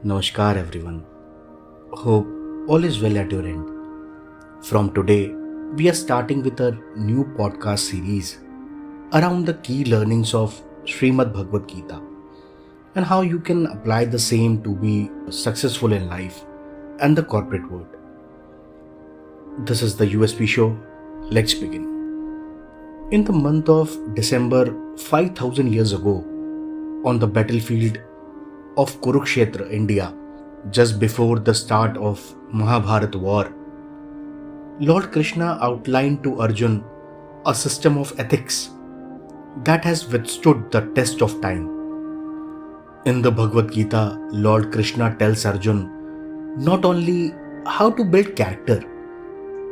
Namaskar everyone. Hope all is well at your end. From today, we are starting with a new podcast series around the key learnings of Srimad Bhagwat Gita and how you can apply the same to be successful in life and the corporate world. This is the USP show. Let's begin. In the month of December 5000 years ago, on the battlefield of Kurukshetra, India, just before the start of Mahabharata war, Lord Krishna outlined to Arjuna a system of ethics that has withstood the test of time. In the Bhagavad Gita, Lord Krishna tells Arjuna not only how to build character,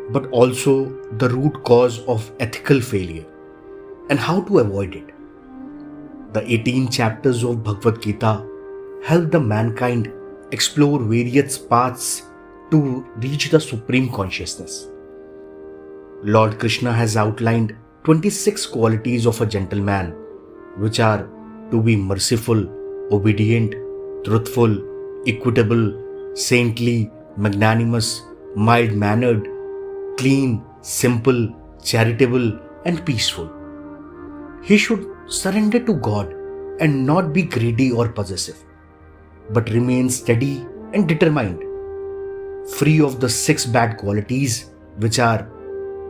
but also the root cause of ethical failure and how to avoid it. The 18 chapters of Bhagavad Gita help the mankind explore various paths to reach the supreme consciousness. Lord Krishna has outlined 26 qualities of a gentleman, which are to be merciful, obedient, truthful, equitable, saintly, magnanimous, mild-mannered, clean, simple, charitable, and peaceful. He should surrender to God and not be greedy or possessive, but remain steady and determined, free of the 6 bad qualities, which are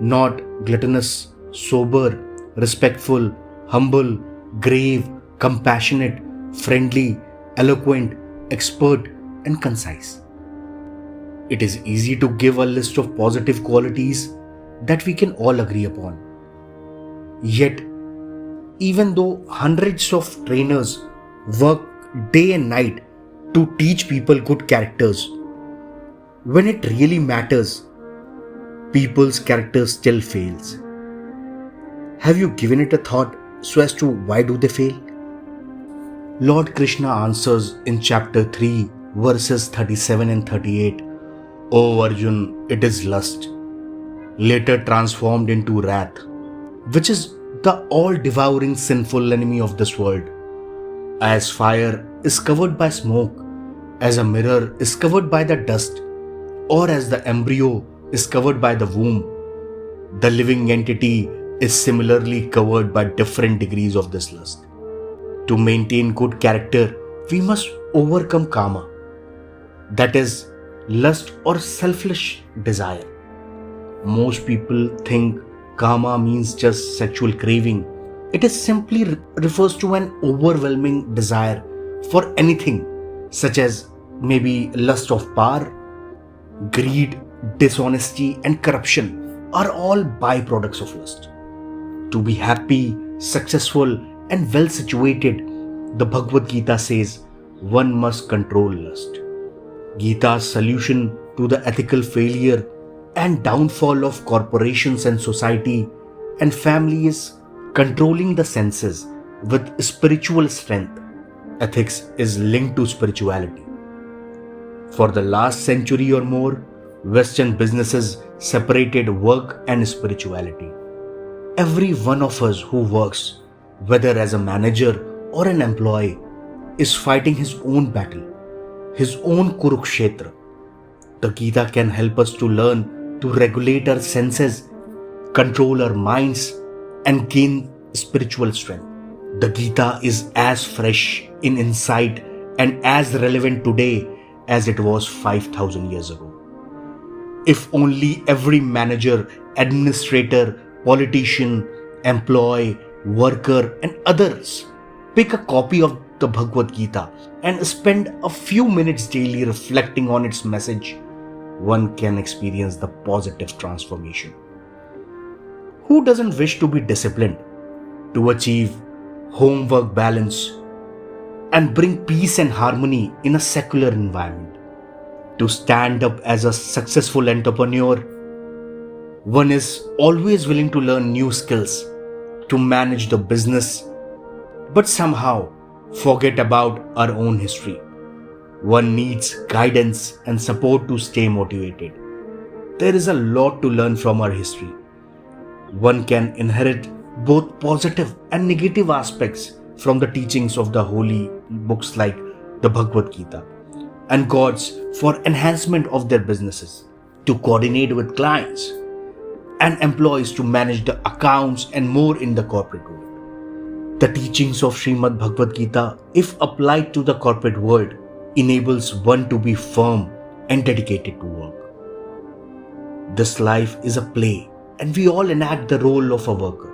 not gluttonous, sober, respectful, humble, grave, compassionate, friendly, eloquent, expert, and concise. It is easy to give a list of positive qualities that we can all agree upon. Yet, even though hundreds of trainers work day and night to teach people good characters, when it really matters, people's character still fails. Have you given it a thought so as to why do they fail? Lord Krishna answers in chapter 3, verses 37 and 38, "O Arjuna, it is lust, later transformed into wrath, which is the all-devouring sinful enemy of this world. As fire is covered by smoke, as a mirror is covered by the dust, or as the embryo is covered by the womb, the living entity is similarly covered by different degrees of this lust. To maintain good character, we must overcome kama, that is, lust or selfish desire. Most people think kama means just sexual craving. It is simply refers to an overwhelming desire for anything, such as maybe lust of power, greed, dishonesty, and corruption are all byproducts of lust. To be happy, successful, and well situated, the Bhagavad Gita says one must control lust. Gita's solution to the ethical failure and downfall of corporations and society and family is controlling the senses with spiritual strength. Ethics is linked to spirituality. For the last century or more, Western businesses separated work and spirituality. Every one of us who works, whether as a manager or an employee, is fighting his own battle, his own Kurukshetra. The Gita can help us to learn to regulate our senses, control our minds, and gain spiritual strength. The Gita is as fresh in insight and as relevant today as it was 5000 years ago. If only every manager, administrator, politician, employee, worker, and others pick a copy of the Bhagavad Gita and spend a few minutes daily reflecting on its message, one can experience the positive transformation. Who doesn't wish to be disciplined, to achieve homework balance, and bring peace and harmony in a secular environment? To stand up as a successful entrepreneur, one is always willing to learn new skills to manage the business, but somehow forget about our own history. One needs guidance and support to stay motivated. There is a lot to learn from our history. One can inherit both positive and negative aspects from the teachings of the holy books like the Bhagavad Gita. and gods for enhancement of their businesses, to coordinate with clients and employees to manage the accounts and more in the corporate world. The teachings of Srimad Bhagavad Gita, if applied to the corporate world, enables one to be firm and dedicated to work. This life is a play, and we all enact the role of a worker,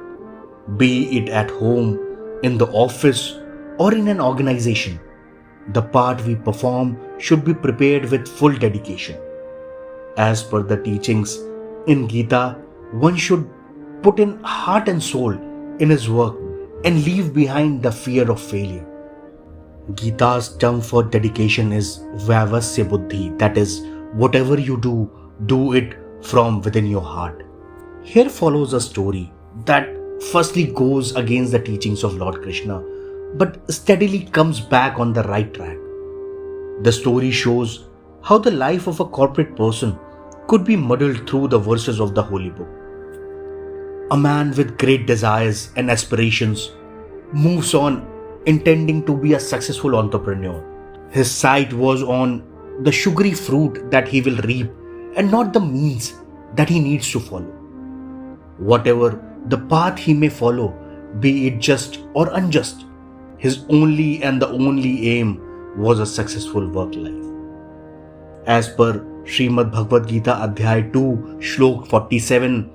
be it at home, in the office, or in an organization. The part we perform should be prepared with full dedication. As per the teachings in Gita, one should put in heart and soul in his work and leave behind the fear of failure. Gita's term for dedication is Vyavasya Buddhi, that is, whatever you do, do it from within your heart. Here follows a story that firstly goes against the teachings of Lord Krishna, but steadily comes back on the right track. The story shows how the life of a corporate person could be muddled through the verses of the holy book. A man with great desires and aspirations moves on intending to be a successful entrepreneur. His sight was on the sugary fruit that he will reap and not the means that he needs to follow. Whatever the path he may follow, be it just or unjust, his only and the only aim was a successful work life. As per Srimad Bhagavad Gita Adhyay 2 Shlok 47,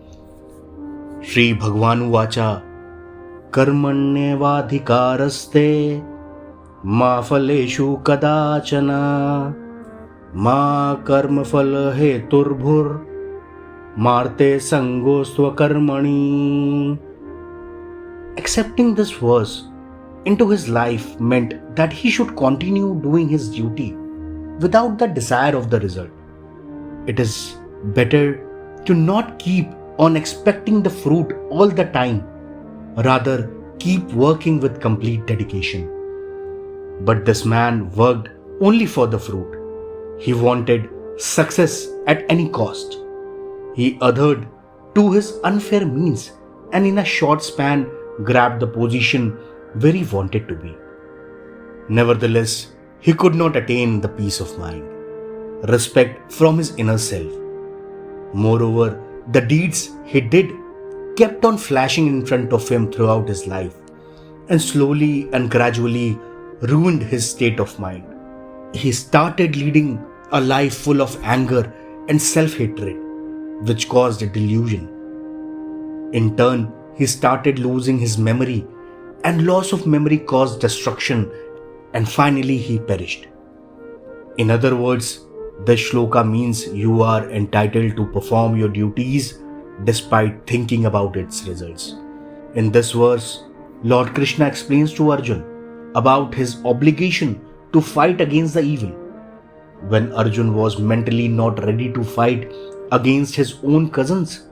Shri Bhagavanu Vacha Karmanyevadhikaraste Ma Phaleshu Kadachana Ma Karmafal Heturbhur Marte Sangosva Karmani. Accepting this verse into his life meant that he should continue doing his duty without the desire of the result. It is better to not keep on expecting the fruit all the time, rather keep working with complete dedication. But this man worked only for the fruit. He wanted success at any cost. He adhered to his unfair means and in a short span grabbed the position where he wanted to be. Nevertheless, he could not attain the peace of mind, respect from his inner self. Moreover, the deeds he did kept on flashing in front of him throughout his life and slowly and gradually ruined his state of mind. He started leading a life full of anger and self-hatred, which caused a delusion. In turn, he started losing his memory, and loss of memory caused destruction, and finally he perished. In other words, this shloka means you are entitled to perform your duties despite thinking about its results. In this verse, Lord Krishna explains to Arjuna about his obligation to fight against the evil. When Arjuna was mentally not ready to fight against his own cousins,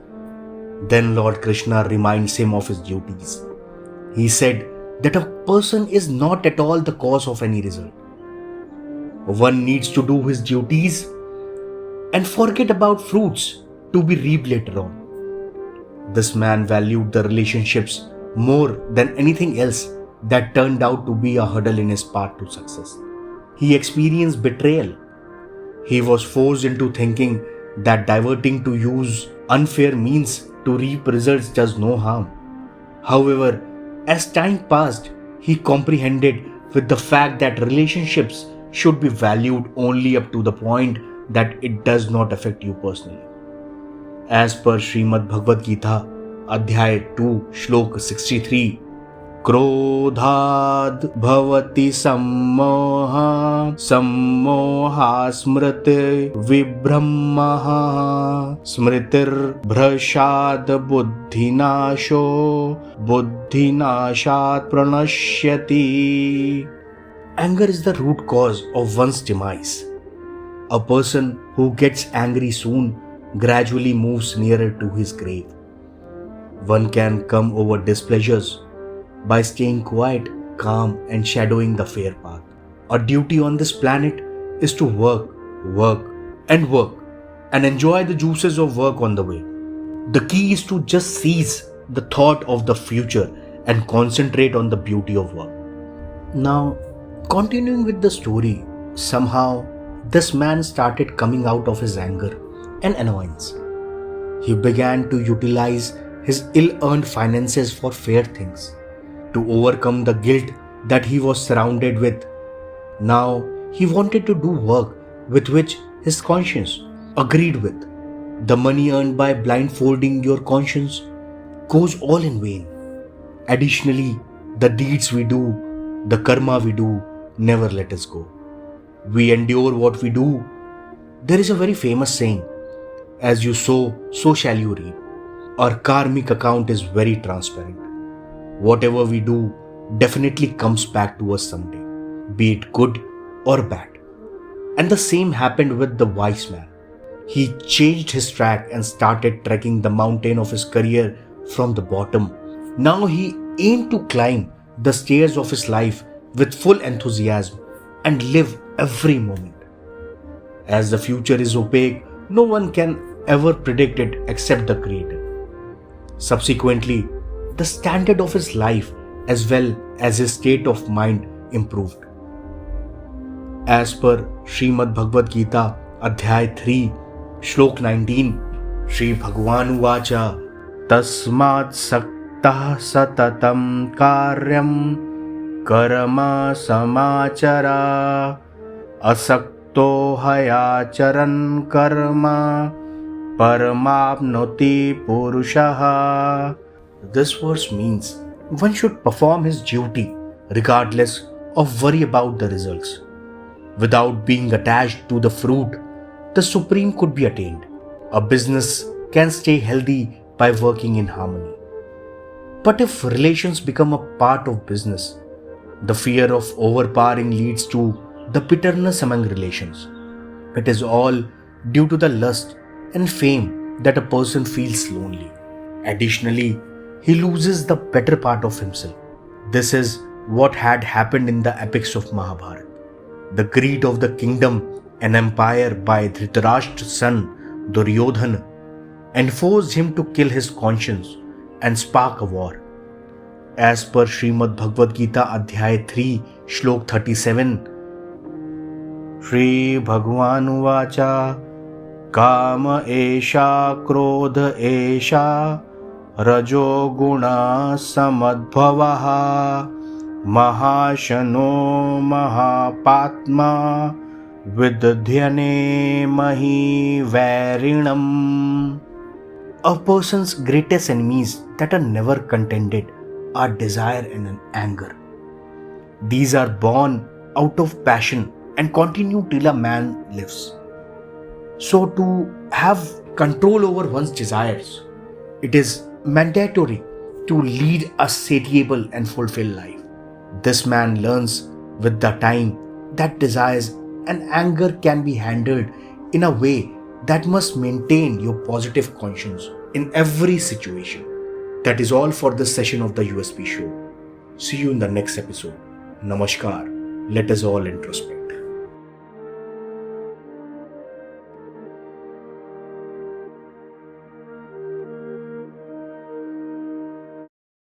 then Lord Krishna reminds him of his duties. He said that a person is not at all the cause of any result. One needs to do his duties and forget about fruits to be reaped later on. This man valued the relationships more than anything else that turned out to be a hurdle in his path to success. He experienced betrayal. He was forced into thinking that diverting to use unfair means to reap results does no harm. However, as time passed, he comprehended with the fact that relationships should be valued only up to the point that it does not affect you personally. As per Srimad Bhagavad Gita, Adhyay 2, Shlok 63, Krodhad bhavati sammoha sammoha smriti vibhramaha smritir bhrashad buddhinasho buddhinashat pranashyati. Anger is the root cause of one's demise. A person who gets angry soon gradually moves nearer to his grave. One can come over displeasures by staying quiet, calm, and shadowing the fair path. Our duty on this planet is to work, and enjoy the juices of work on the way. The key is to just seize the thought of the future and concentrate on the beauty of work. Now, continuing with the story, somehow this man started coming out of his anger and annoyance. He began to utilize his ill-earned finances for fair things. To overcome the guilt that he was surrounded with, now he wanted to do work with which his conscience agreed with. The money earned by blindfolding your conscience goes all in vain. Additionally, the deeds we do, the karma we do, never let us go. We endure what we do. There is a very famous saying, as you sow, so shall you reap. Our karmic account is very transparent. Whatever we do definitely comes back to us someday, be it good or bad. And the same happened with the wise man. He changed his track and started trekking the mountain of his career from the bottom. Now he aimed to climb the stairs of his life with full enthusiasm and live every moment. As the future is opaque, no one can ever predict it except the Creator. Subsequently, the standard of his life as well as his state of mind improved. As per Srimad Bhagwat Gita, Adhyay 3, Shlok 19, Shri Bhagwan Uvacha, Tasmat Saktah Satatam Karyam Karma Samachara Asakto Hayacharan Karma Paramapnoti Purushaha. This verse means one should perform his duty regardless of worry about the results. Without being attached to the fruit, the supreme could be attained. A business can stay healthy by working in harmony. But if relations become a part of business, the fear of overpowering leads to the bitterness among relations. It is all due to the lust and fame that a person feels lonely. Additionally, he loses the better part of himself. This is what had happened in the epics of Mahabharata. The greed of the kingdom and empire by Dhritarashtra's son Duryodhana enforced him to kill his conscience and spark a war. As per Srimad Bhagwat Gita Adhyay 3 Shlok 37, Shri Bhagwan Uvacha Kama Esha Krodha Esha Rajo Guna Samadbhavaha Mahashano Mahapatma Vidhyane Mahi Varinam. A person's greatest enemies that are never contented are desire and anger. These are born out of passion and continue till a man lives. So to have control over one's desires, it is mandatory to lead a satiable and fulfilled life. This man learns with the time that desires and anger can be handled in a way that must maintain your positive conscience in every situation. That is all for this session of the USP show. See you in the next episode. Namaskar. Let us all introspect.